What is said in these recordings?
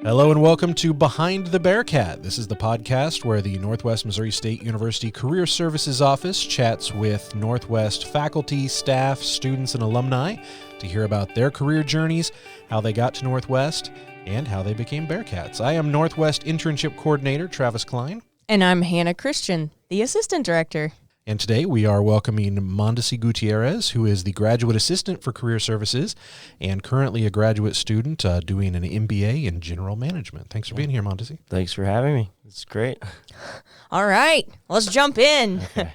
Hello and welcome to Behind the Bearcat. This is the podcast where the Northwest Missouri State University Career Services Office chats with Northwest faculty, staff, students, and alumni to hear about their career journeys, how they got to Northwest, and how they became Bearcats. I am Northwest Internship Coordinator Travis Kline. And I'm Hannah Christian, the Assistant Director. And today we are welcoming Mondesi Gutierrez, who is the Graduate Assistant for Career Services and currently a graduate student doing an MBA in General Management. Thanks for being here, Mondesi. Thanks for having me. It's great. All right, let's jump in. Okay.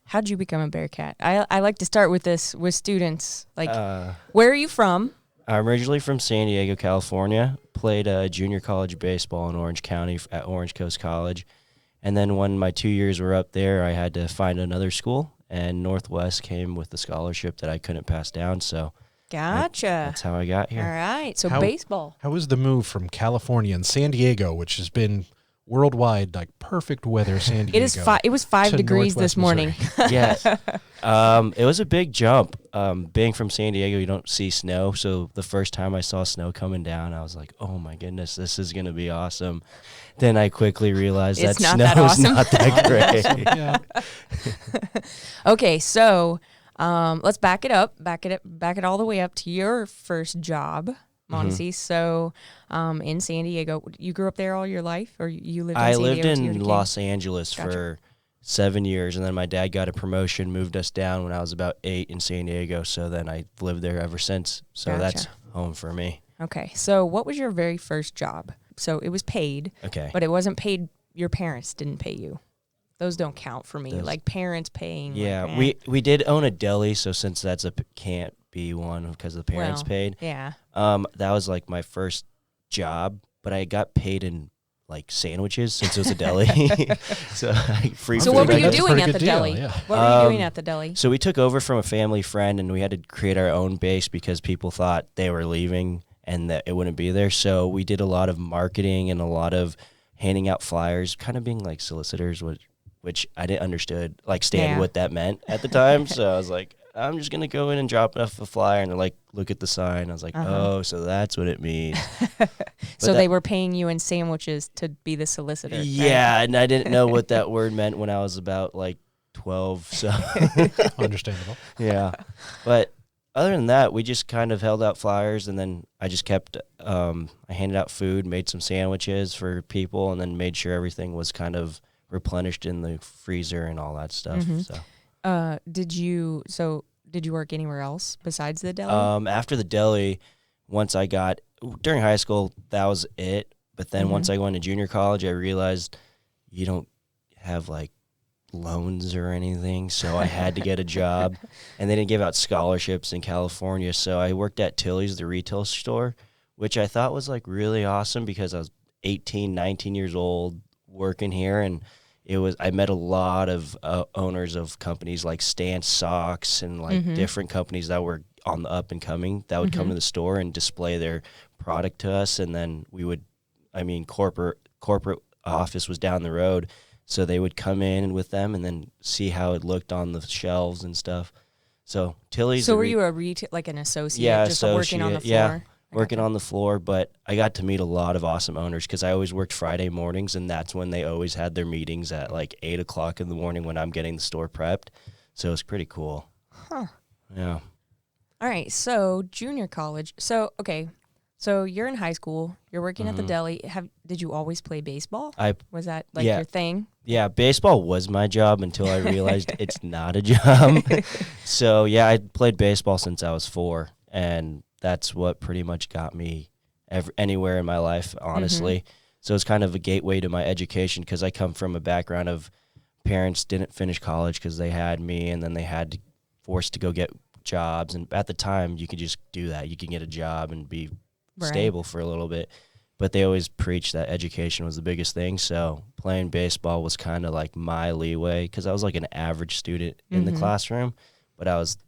How'd you become a Bearcat? I like to start with this with students. Where are you from? I'm originally from San Diego, California. Played junior college baseball in Orange County at Orange Coast College. And then when my 2 years were up there, I had to find another school, and Northwest came with the scholarship that I couldn't pass down. So Gotcha. That's how I got here. All right, so How- baseball. How was the move from California and San Diego, which has been worldwide, like perfect weather, San Diego? It was 5 to degrees Northwest this morning. Yes. It was a big jump. Being from San Diego, you don't see snow. So the first time I saw snow coming down, I was like, oh my goodness, this is going to be awesome. Then I quickly realized It's that not snow that is awesome. not that great. Yeah. Okay, so let's back it all the way up to your first job, Mondesi. So in San Diego, you grew up there all your life, or you lived in I San lived Diego till you in were a kid? Los Angeles Gotcha. for 7 years, and then my dad got a promotion, moved us down when I was about 8 in San Diego, so then I lived there ever since. So Gotcha. that's home for me. Okay, so what was your very first job? So it was paid, Okay. but it wasn't paid. Your parents didn't pay you. Those don't count for me. Those- Like parents paying. Yeah, like, we did own a deli, so since that's can't be one because the parents Well, paid. Yeah. That was like my first job, but I got paid in like sandwiches since it was a deli. So free So food. what were I you got. That's a doing pretty at good the deal, deli? yeah. What were you doing Um, at the deli? So we took over from a family friend, and we had to create our own base because people thought they were leaving and that it wouldn't be there. So we did a lot of marketing and a lot of handing out flyers, kind of being like solicitors, which I didn't understand Yeah. what that meant at the time. So I was like, I'm just gonna go in and drop off a flyer, and they're like, look at the sign. I was like, oh, so that's what it means. So they were paying you in sandwiches to be the solicitor. right? Yeah, and I didn't know what that word meant when I was about like 12. So Understandable. yeah, but other than that, we just kind of held out flyers, and then I just kept. I handed out food, made some sandwiches for people, and then made sure everything was kind of replenished in the freezer and all that stuff. Mhm. So Did you work anywhere else besides the deli? after the deli, once I got during high school, that was it. But then once I went to junior college, I realized you don't have like loans or anything, so I had to get a job, and they didn't give out scholarships in California, so I worked at Tilly's, the retail store, which I thought was like really awesome because I was 18, 19 years old working here, and I met a lot of owners of companies like Stance Socks and like different companies that were on the up and coming that would come to the store and display their product to us, and then corporate office was down the road, so they would come in with them and then see how it looked on the shelves and stuff. So Tilly's. So were you an associate, Yeah, just working on the associate, yeah. floor? Working on the floor, but I got to meet a lot of awesome owners because I always worked Friday mornings, and that's when they always had their meetings at like 8 o'clock in the morning when I'm getting the store prepped. So it was pretty cool. Huh. Yeah. All right, so junior college. So you're in high school. You're working at the deli. Did you always play baseball? Was that like Yeah. your thing? Yeah, baseball was my job until I realized it's not a job. So, yeah, I played baseball since I was 4, and that's what pretty much got me anywhere in my life, honestly. So it's kind of a gateway to my education because I come from a background of parents didn't finish college because they had me, and then they had to forced to go get jobs. And at the time, you could just do that. You could get a job and be stable for a little bit. But they always preached that education was the biggest thing. So playing baseball was kind of like my leeway because I was like an average student in the classroom, but I was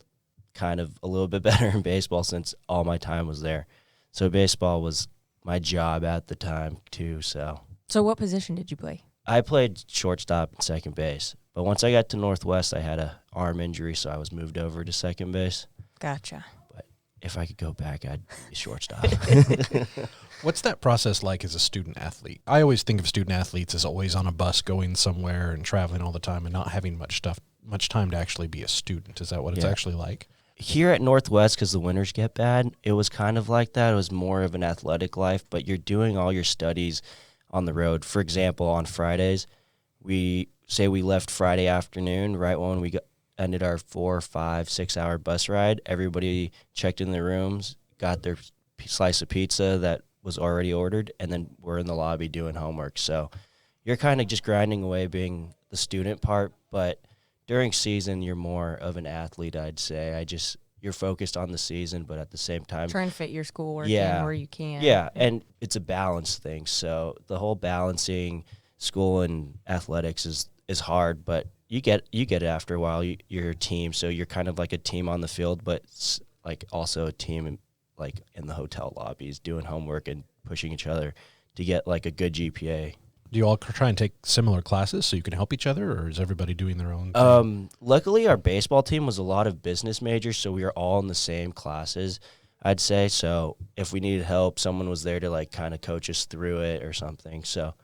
kind of a little bit better in baseball since all my time was there. So baseball was my job at the time too. So what position did you play? I played shortstop and second base. But once I got to Northwest, I had a arm injury, so I was moved over to second base. Gotcha. But if I could go back, I'd be a shortstop. What's that process like as a student athlete? I always think of student athletes as always on a bus going somewhere and traveling all the time and not having much time to actually be a student. Is that what it's actually like? Here at Northwest, because the winters get bad, it was kind of like that. It was more of an athletic life, but you're doing all your studies on the road. For example, on Fridays, we left Friday afternoon, right when we ended our 4, 5, 6 hour bus ride. Everybody checked in their rooms, got their slice of pizza that was already ordered, and then we're in the lobby doing homework. So you're kind of just grinding away being the student part, but during season, you're more of an athlete, I'd say. You're focused on the season, but at the same time, trying to fit your schoolwork in where you can. Yeah, and it's a balance thing. So the whole balancing school and athletics is hard, but you get it after a while. You're a team, so you're kind of like a team on the field, but it's like also a team in the hotel lobbies doing homework and pushing each other to get like a good GPA. Do you all try and take similar classes so you can help each other, or is everybody doing their own thing? Luckily, our baseball team was a lot of business majors, so we were all in the same classes, I'd say. So if we needed help, someone was there to like kind of coach us through it or something. So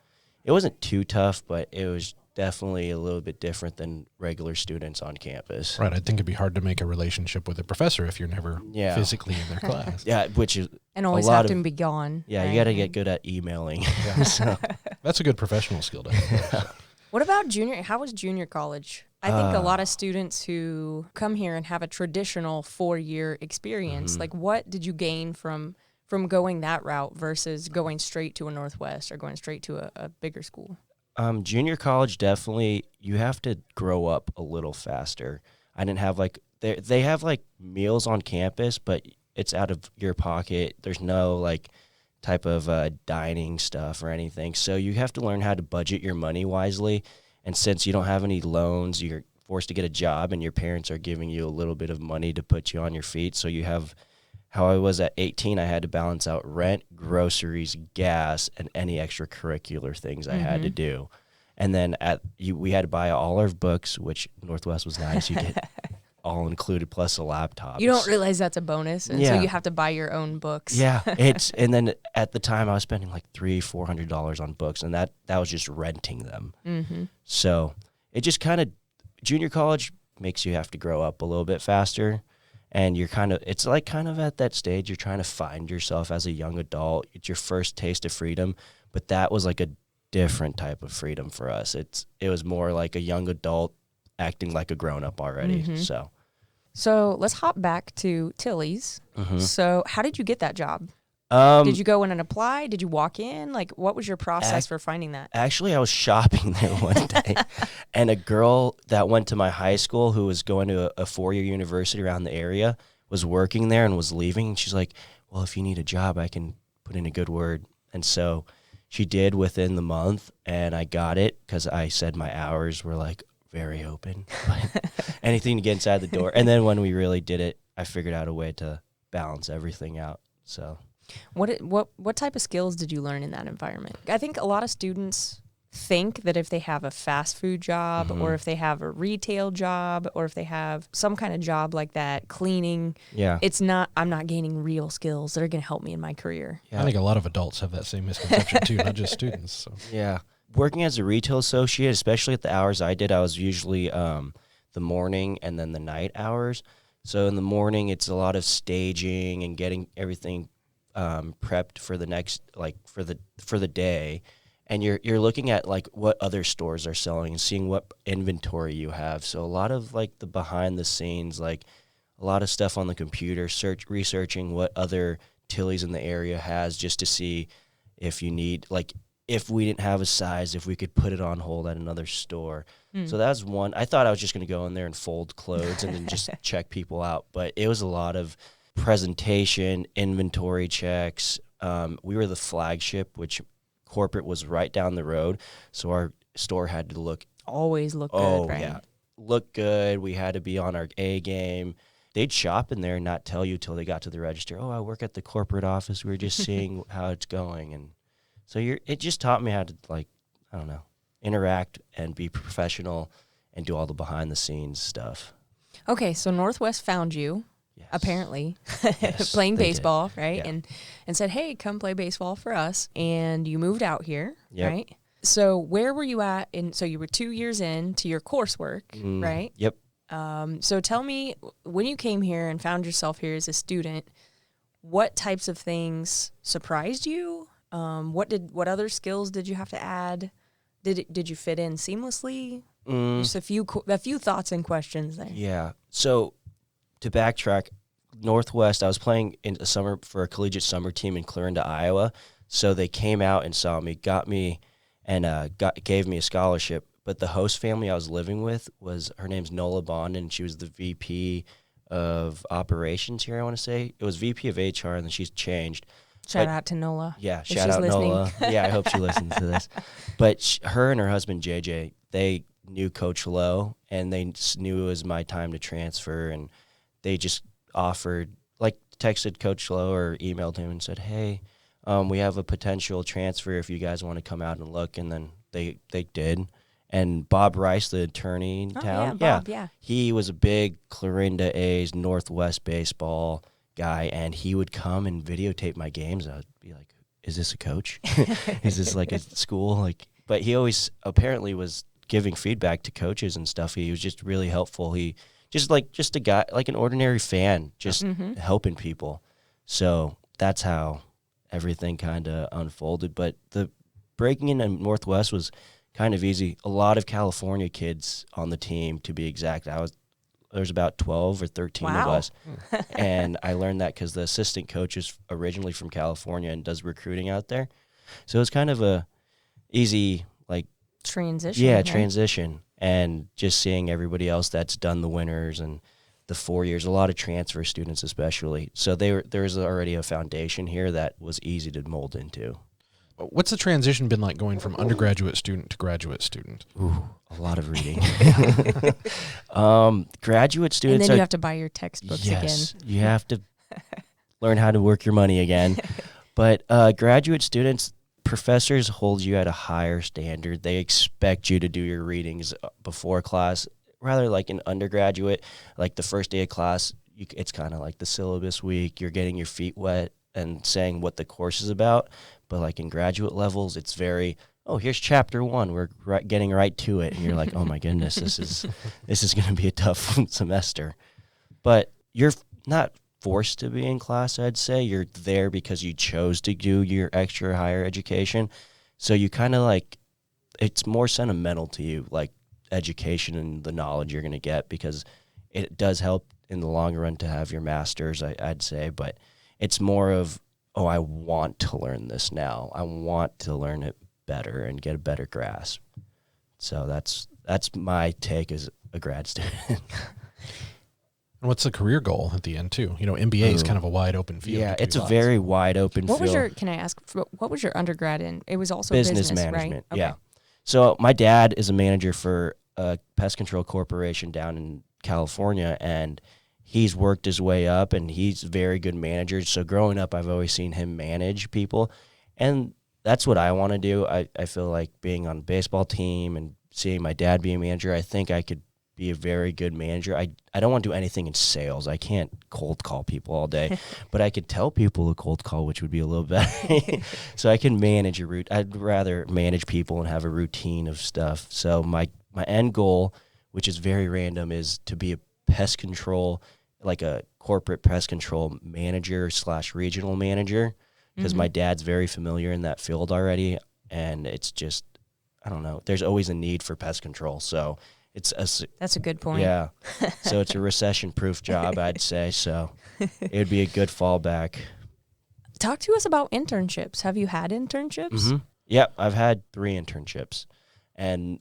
it wasn't too tough, but it was definitely a little bit different than regular students on campus. Right. I think it'd be hard to make a relationship with a professor if you're never physically in their class. Yeah, which is and always have to be gone. Yeah, right? You got to get good at emailing. Yeah. So. That's a good professional skill to have. What about junior? How was junior college? I think a lot of students who come here and have a traditional 4-year experience, like what did you gain from going that route versus going straight to a Northwest or going straight to a bigger school? Junior college, definitely, you have to grow up a little faster. I didn't have they have like meals on campus, but it's out of your pocket. There's no like type of dining stuff or anything. So you have to learn how to budget your money wisely. And since you don't have any loans, you're forced to get a job and your parents are giving you a little bit of money to put you on your feet. So you have, how I was at 18, I had to balance out rent, groceries, gas, and any extracurricular things I had to do. And then we had to buy all our books, which Northwest was nice. You get all included plus a laptop. You don't realize that's a bonus, and so you have to buy your own books. Yeah, and then at the time I was spending like $300-$400 on books, and that was just renting them. Mm-hmm. So it just kind of, junior college makes you have to grow up a little bit faster, and it's like kind of at that stage you're trying to find yourself as a young adult. It's your first taste of freedom, but that was like a different type of freedom for us. It was more like a young adult acting like a grown-up already. Mm-hmm. So let's hop back to Tilly's. Mm-hmm. So how did you get that job? Did you go in and apply? Did you walk in? Like, what was your process for finding that? Actually, I was shopping there one day, and a girl that went to my high school who was going to a 4-year university around the area was working there and was leaving. And she's like, well, if you need a job, I can put in a good word. And so she did within the month, and I got it because I said my hours were like very open, anything to get inside the door. And then when we really did it, I figured out a way to balance everything out. So, what type of skills did you learn in that environment? I think a lot of students think that if they have a fast food job or if they have a retail job or if they have some kind of job like that, cleaning, I'm not gaining real skills that are going to help me in my career. Yeah. I think a lot of adults have that same misconception too, not just students. So. Yeah. Working as a retail associate, especially at the hours I did, I was usually the morning and then the night hours. So in the morning, it's a lot of staging and getting everything prepped for the next, like for the day. And you're looking at like what other stores are selling and seeing what inventory you have. So a lot of like the behind the scenes, like a lot of stuff on the computer, researching what other Tilly's in the area has just to see if you need, like if we didn't have a size, if we could put it on hold at another store. So that was one. I thought I was just going to go in there and fold clothes and then just check people out. But it was a lot of presentation, inventory checks. We were the flagship, which corporate was right down the road. So our store had to always look good, right? Yeah, look good. We had to be on our A game. They'd shop in there and not tell you till they got to the register. Oh, I work at the corporate office. We were just seeing how it's going. And so it just taught me how to, like, I don't know, interact and be professional and do all the behind the scenes stuff. Okay, so Northwest found you. apparently, Yes, playing they did. baseball, right? Yeah. And said, hey, come play baseball for us. And you moved out here, Yep. right? So where were you at? So you were 2 years into your coursework, right? Yep. So tell me, when you came here and found yourself here as a student, what types of things surprised you? What other skills did you have to add? Did you fit in seamlessly? Just a few thoughts and questions there. Yeah. So to backtrack, Northwest, I was playing in the summer for a collegiate summer team in Clarinda, Iowa. So they came out and saw me, got me, and gave me a scholarship. But the host family I was living with her name's Nola Bond, and she was the VP of operations here, I want to say. It was VP of HR, and then she's changed. Shout out to Nola. Yeah, if shout she's out listening. Nola. Yeah, I hope she listens to this. But her and her husband, JJ, they knew Coach Lowe, and they knew it was my time to transfer, and they just offered, like texted Coach Lowe or emailed him and said, hey, we have a potential transfer if you guys want to come out and look, and then they did. And Bob Rice, the attorney in town, Bob, yeah. he was a big Clarinda A's Northwest baseball guy, and he would come and videotape my games. I'd be like, is this a coach? Is this like a school? Like, but he always apparently was giving feedback to coaches and stuff. He was just really helpful. He just a guy, like an ordinary fan, just helping people. So that's how everything kind of unfolded. But the breaking into Northwest was kind of easy. A lot of California kids on the team, to be exact. There's about 12 or 13 of us. And I learned that because the assistant coach is originally from California and does recruiting out there. So it was kind of a easy, like, transition. Yeah, transition. And just seeing everybody else that's done the winters and the 4 years, a lot of transfer students especially. So there was already a foundation here that was easy to mold into. What's the transition been like going from undergraduate student to graduate student? Ooh, a lot of reading. Graduate students And then you have to buy your textbooks again. Yes, you have to learn how to work your money again. But graduate students, professors hold you at a higher standard. They expect you to do your readings before class. Rather like an undergraduate, like the first day of class, it's kind of like the syllabus week. You're getting your feet wet and saying what the course is about. But like in graduate levels, it's very, here's chapter 1. We're getting right to it. And you're like, oh my goodness, this is going to be a tough semester. But you're not forced to be in class, I'd say. You're there because you chose to do your extra higher education. So you kind of like, it's more sentimental to you, like education and the knowledge you're going to get, because it does help in the long run to have your master's, I'd say. But it's more of, I want to learn this now. I want to learn it better and get a better grasp. So that's my take as a grad student. And what's the career goal at the end too? MBA is kind of a wide open field. Yeah, it's a very wide open field. Can I ask, what was your undergrad in? It was also business management, right? Yeah. So my dad is a manager for a pest control corporation down in California, and he's worked his way up, and he's a very good manager. So growing up, I've always seen him manage people, and that's what I want to do. I feel like being on a baseball team and seeing my dad be a manager, I think I could be a very good manager. I don't want to do anything in sales. I can't cold call people all day, but I could tell people to cold call, which would be a little better. So I can manage a route. I'd rather manage people and have a routine of stuff. So my end goal, which is very random, is to be a pest control, like a corporate pest control manager / regional manager, because my dad's very familiar in that field already. And it's just, I don't know, there's always a need for pest control. So that's a good point. Yeah. So it's a recession-proof job, I'd say. So it would be a good fallback. Talk to us about internships. Have you had internships? Mm-hmm. Yep. I've had 3 internships, and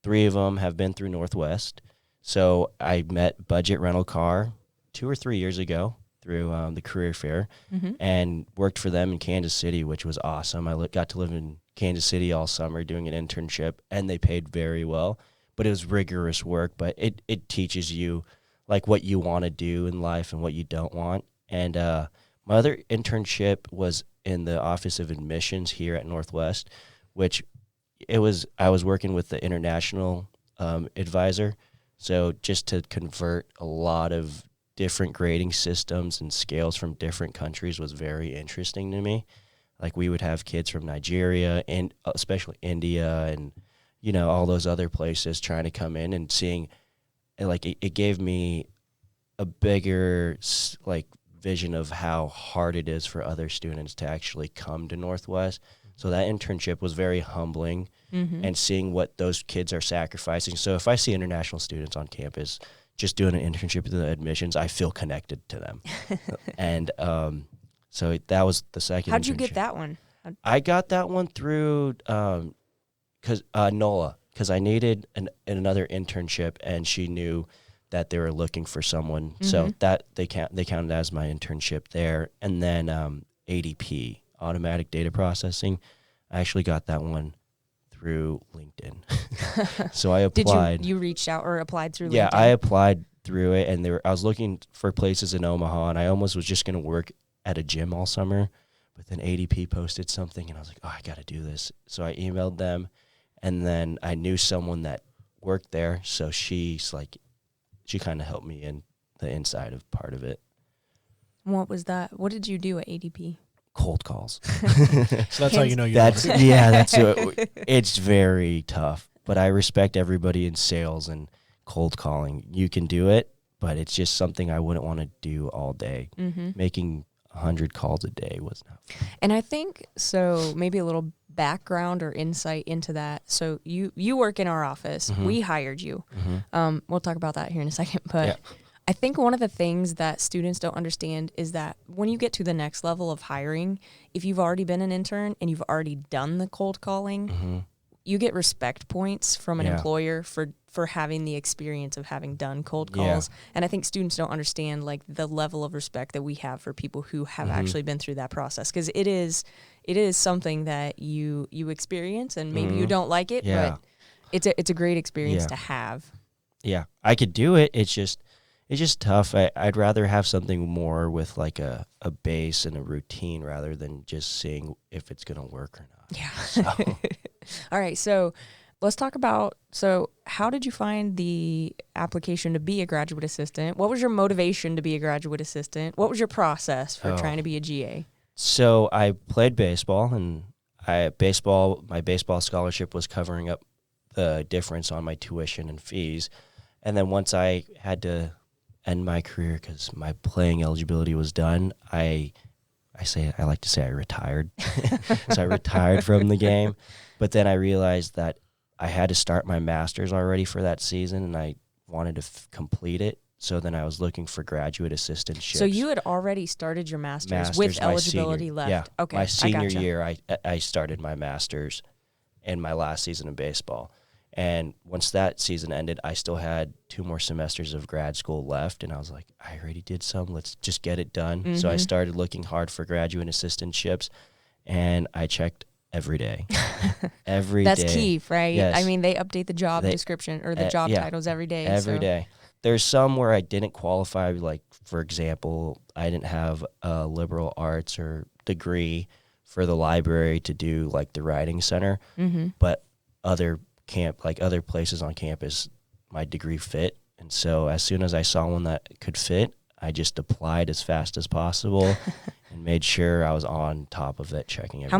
3 of them have been through Northwest. So I met Budget Rental Car 2 or 3 years ago through the career fair, and worked for them in Kansas City, which was awesome. I got to live in Kansas City all summer doing an internship, and they paid very well. But it was rigorous work, but it teaches you like what you want to do in life and what you don't want. And my other internship was in the Office of Admissions here at Northwest, which I was working with the international advisor. So just to convert a lot of different grading systems and scales from different countries was very interesting to me. Like we would have kids from Nigeria and especially India and, you know, all those other places trying to come in and seeing, like it gave me a bigger like vision of how hard it is for other students to actually come to Northwest. So that internship was very humbling, and seeing what those kids are sacrificing. So if I see international students on campus just doing an internship with the admissions, I feel connected to them. And so that was the second How'd you internship. get that one? I got that one through NOLA, because I needed another internship, and she knew that they were looking for someone. So that they counted as my internship there. And then ADP, Automatic Data Processing, I actually got that one through LinkedIn. So I applied. Did you reached out or applied through LinkedIn? Yeah, I applied through it, and I was looking for places in Omaha, and I almost was just going to work at a gym all summer. But then ADP posted something, and I was like, oh, I got to do this. So I emailed them, and then I knew someone that worked there, so she kind of helped me in the inside of part of it. What was that? What did you do at ADP? Cold calls. So that's how you know you're that's it's very tough. But I respect everybody in sales and cold calling. You can do it, but it's just something I wouldn't want to do all day. Making 100 calls a day was not fun. And I think, so maybe a little background or insight into that. So you work in our office. We hired you. We'll talk about that here in a second. But I think one of the things that students don't understand is that when you get to the next level of hiring, if you've already been an intern and you've already done the cold calling, you get respect points from an employer for having the experience of having done cold calls. And I think students don't understand like the level of respect that we have for people who have actually been through that process, because it is something that you experience, and maybe you don't like it, but it's a great experience to have. Yeah, I could do it. It's just tough. I'd rather have something more with like a base and a routine rather than just seeing if it's going to work or not. Yeah. So. All right. So let's talk about, how did you find the application to be a graduate assistant? What was your motivation to be a graduate assistant? What was your process for trying to be a GA? So I played baseball, and my baseball scholarship was covering up the difference on my tuition and fees. And then once I had to end my career because my playing eligibility was done, I like to say I retired. So I retired from the game. But then I realized that I had to start my master's already for that season, and I wanted to complete it. So then I was looking for graduate assistantships. So you had already started your master's with eligibility left. Yeah, okay. My senior year, I started my master's in my last season of baseball. And once that season ended, I still had 2 more semesters of grad school left. And I was like, I already did some. Let's just get it done. So I started looking hard for graduate assistantships, and I checked every day. That's key, right? Yes. I mean, they update the job description or the job titles every day. Every day. There's some where I didn't qualify. Like, for example, I didn't have a liberal arts or degree for the library to do like the writing center, but other places on campus, my degree fit. And so as soon as I saw one that could fit, I just applied as fast as possible and made sure I was on top of it, checking every day.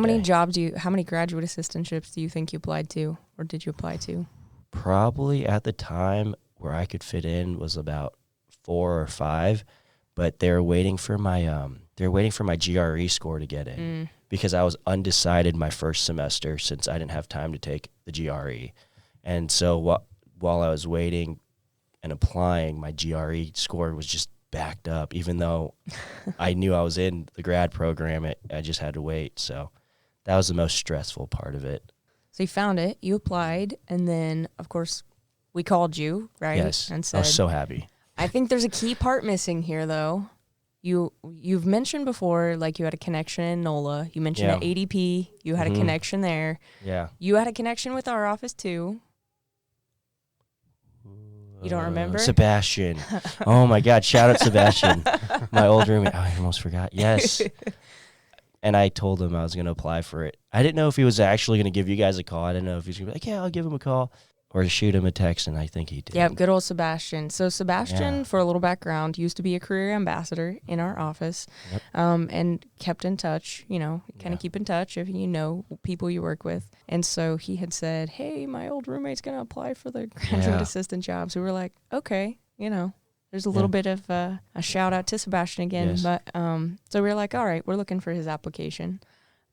How many graduate assistantships do you think you applied to, or did you apply to? Probably at the time where I could fit in was about 4 or 5, but they were waiting for my GRE score to get in because I was undecided my first semester since I didn't have time to take the GRE. And so while I was waiting and applying, my GRE score was just backed up, even though I knew I was in the grad program. I just had to wait. So that was the most stressful part of it. So you found it, you applied, and then, of course, we called you, right? Yes, and said, I was so happy. I think there's a key part missing here, though. You've mentioned before, like you had a connection in NOLA. You mentioned at ADP, you had a connection there. Yeah. You had a connection with our office, too. You don't remember? Sebastian. Oh, my God. Shout out Sebastian. My old roommate. Oh, I almost forgot. Yes. And I told him I was going to apply for it. I didn't know if he was actually going to give you guys a call. I didn't know if he was going to be like, yeah, I'll give him a call. or shoot him a text, and I think he did. Yep, good old Sebastian. So Sebastian, Yeah. for a little background, used to be a career ambassador in our office, Yep. and kept in touch, kind Yeah. of keep in touch if you know people you work with. And so he had said, hey, my old roommate's going to apply for the graduate Yeah. assistant job. So we were like, okay, there's a little bit of a shout out to Sebastian again. Yes. But so we were like, all right, we're looking for his application.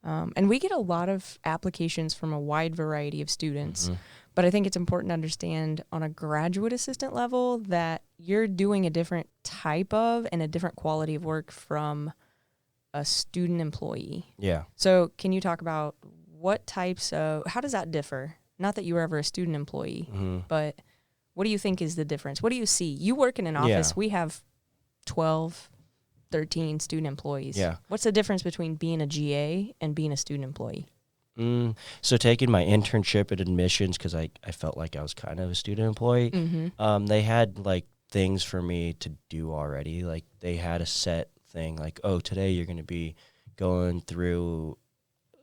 And we get a lot of applications from a wide variety of students. Mhm. But I think it's important to understand on a graduate assistant level that you're doing a different type of and a different quality of work from a student employee. Yeah. So can you talk about how does that differ? Not that you were ever a student employee, Mhm. but what do you think is the difference? What do you see? You work in an office. Yeah. We have 12, 13 student employees. Yeah. What's the difference between being a GA and being a student employee? So taking my internship at admissions, because I felt like I was kind of a student employee, Mm-hmm. they had like things for me to do already. Like they had a set thing like, oh, today you're going to be going through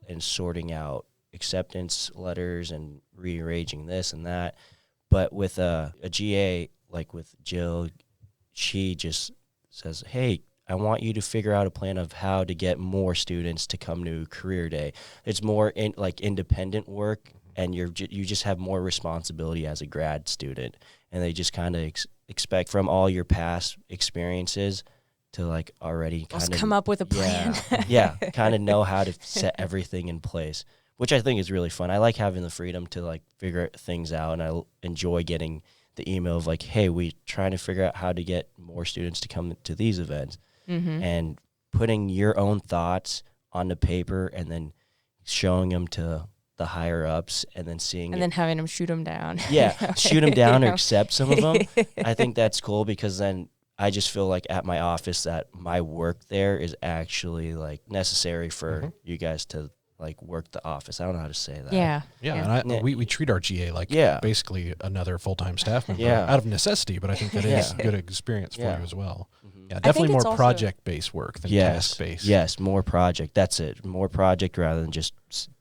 and sorting out acceptance letters and rearranging this and that. But with a GA, like with Jill, she just says, hey, I want you to figure out a plan of how to get more students to come to career day. It's more independent work, and you just have more responsibility as a grad student. And they just kind of expect from all your past experiences to like already kind of come up with a plan. Yeah, kind of know how to set everything in place, which I think is really fun. I like having the freedom to like figure things out, and I enjoy getting the email of like, hey, we trying to figure out how to get more students to come to these events. Mm-hmm. And putting your own thoughts on the paper and then showing them to the higher ups and then seeing And then having them shoot them down. yeah, shoot them down or accept some of them. I think that's cool because then I just feel like at my office that my work there is actually like necessary for you guys to like work the office. I don't know how to say that. Yeah. And we treat our GA like basically another full-time staff member out of necessity, but I think that is a good experience for you as well. Yeah, definitely more project-based work than task-based. Yes, more project. That's it. More project rather than just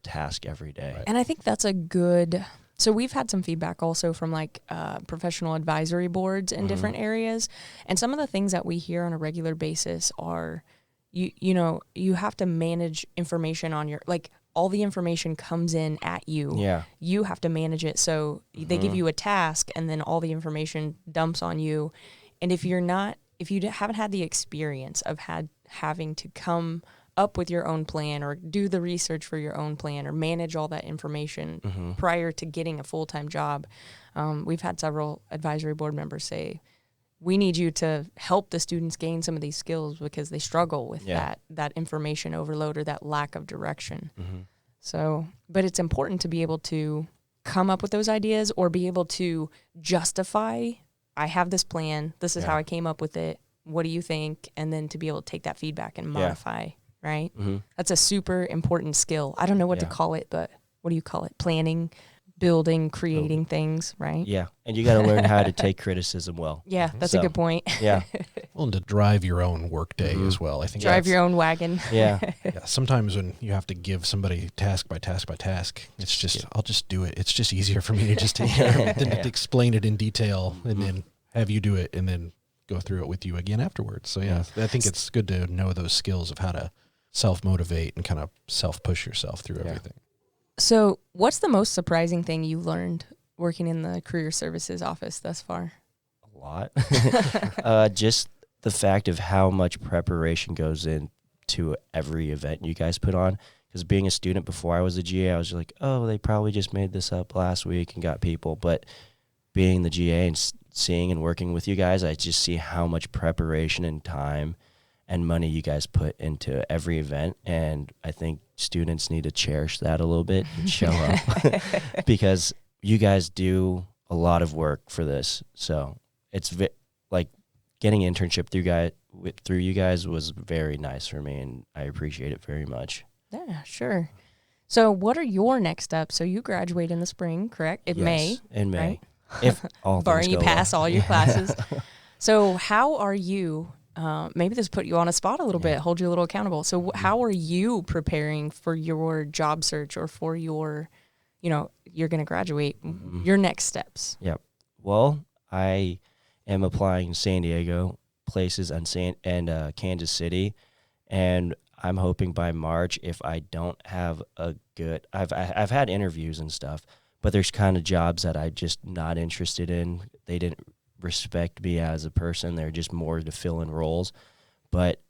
task every day. Right. And I think that's a good... So we've had some feedback also from like professional advisory boards in different areas. And some of the things that we hear on a regular basis are, you have to manage information on your... Like all the information comes in at you. Yeah. You have to manage it. So they give you a task and then all the information dumps on you. And if you haven't had the experience of having to come up with your own plan or do the research for your own plan or manage all that information prior to getting a full-time job, we've had several advisory board members say, we need you to help the students gain some of these skills because they struggle with that information overload or that lack of direction. So, but it's important to be able to come up with those ideas or be able to justify, I have this plan, this is how I came up with it, what do you think? And then to be able to take that feedback and modify, right? That's a super important skill. I don't know what to call it, but what do you call it? Planning, building, creating things, right? Yeah, and you got to learn how to take criticism well. Yeah, that's a good point. Yeah. Well, and to drive your own work day as well. I think Drive your own wagon. Yeah. Sometimes when you have to give somebody task by task by task, it's just, I'll just do it. It's just easier for me to just take care of it than to explain it in detail and then have you do it and then go through it with you again afterwards. So I think it's good to know those skills of how to self-motivate and kind of self-push yourself through everything. So what's the most surprising thing you learned working in the career services office thus far? A lot. Just the fact of how much preparation goes into every event you guys put on. Because being a student before I was a GA, I was like, oh, they probably just made this up last week and got people. But being the GA and seeing and working with you guys, I just see how much preparation and time and money you guys put into every event. And I think students need to cherish that a little bit and show up because you guys do a lot of work for this. So it's like getting an internship through you guys was very nice for me, and I appreciate it very much. Yeah, sure. So what are your next steps? So you graduate in the spring, correct? In May. In May. Right? If all barring you things go pass well. all your classes. So how are you, maybe this put you on a spot a little bit, hold you a little accountable. So how are you preparing for your job search or for your, you're going to graduate, your next steps? Yep. Well, I am applying San Diego, places, and Kansas City, and I'm hoping by March, if I don't have a good, I've had interviews and stuff, but there's kind of jobs that I'm just not interested in. They didn't respect me as a person. They're just more to fill in roles. But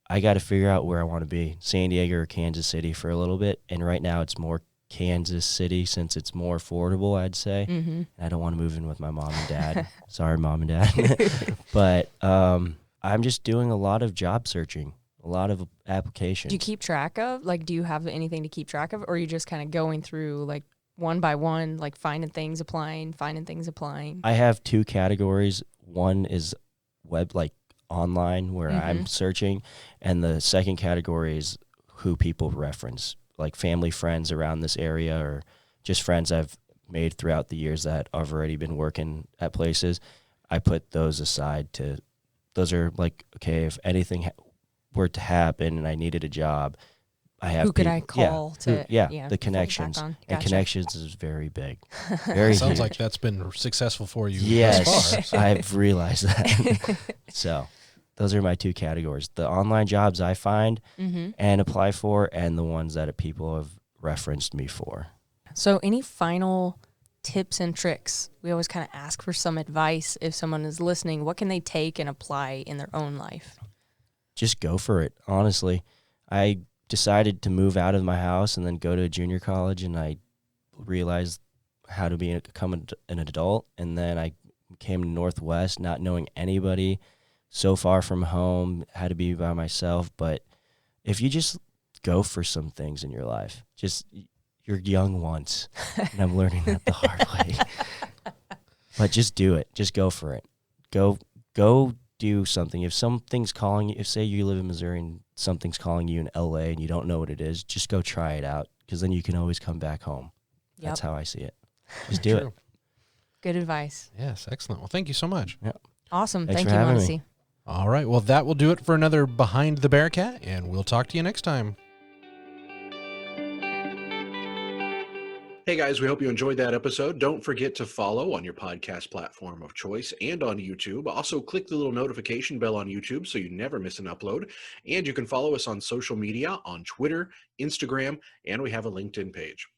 I got to figure out where I want to be, San Diego or Kansas City for a little bit. And right now it's more Kansas City since it's more affordable, I'd say. And I don't want to move in with my mom and dad. Sorry, mom and dad. But I'm just doing a lot of job searching, a lot of applications. Do you keep track of, do you have anything to keep track of, or are you just kind of going through, one by one, finding things, applying? I have two categories. One is online where I'm searching, and the second category is who people reference, like family, friends around this area, or just friends I've made throughout the years that I've already been working at places. I put those aside those are okay, if anything were to happen and I needed a job, I have who could I call the connections. Gotcha. And connections is very big. Very Sounds huge. like that's been successful for you Yes, thus far. I've realized that. So those are my two categories: the online jobs I find and apply for, and the ones that people have referenced me for. So any final tips and tricks? We always kind of ask for some advice. If someone is listening, what can they take and apply in their own life? Just go for it. Honestly, I decided to move out of my house and then go to a junior college, and I realized how to become an adult. And then I came to Northwest not knowing anybody, so far from home, had to be by myself. But if you just go for some things in your life, you're young once, and I'm learning that the hard way. But just do it. Just go for it. Go do something. If something's calling you, if say you live in Missouri and something's calling you in LA and you don't know what it is, just go try it out, because then you can always come back home. Yep. That's how I see it. Just do it. Good advice. Yes, excellent. Well, thank you so much. Yeah. Awesome. Thanks Thank for you, having Mondesi. me. All right. Well, that will do it for another Behind the Bearcat, and we'll talk to you next time. Hey guys, we hope you enjoyed that episode. Don't forget to follow on your podcast platform of choice and on YouTube. Also, click the little notification bell on YouTube so you never miss an upload. And you can follow us on social media on Twitter, Instagram, and we have a LinkedIn page.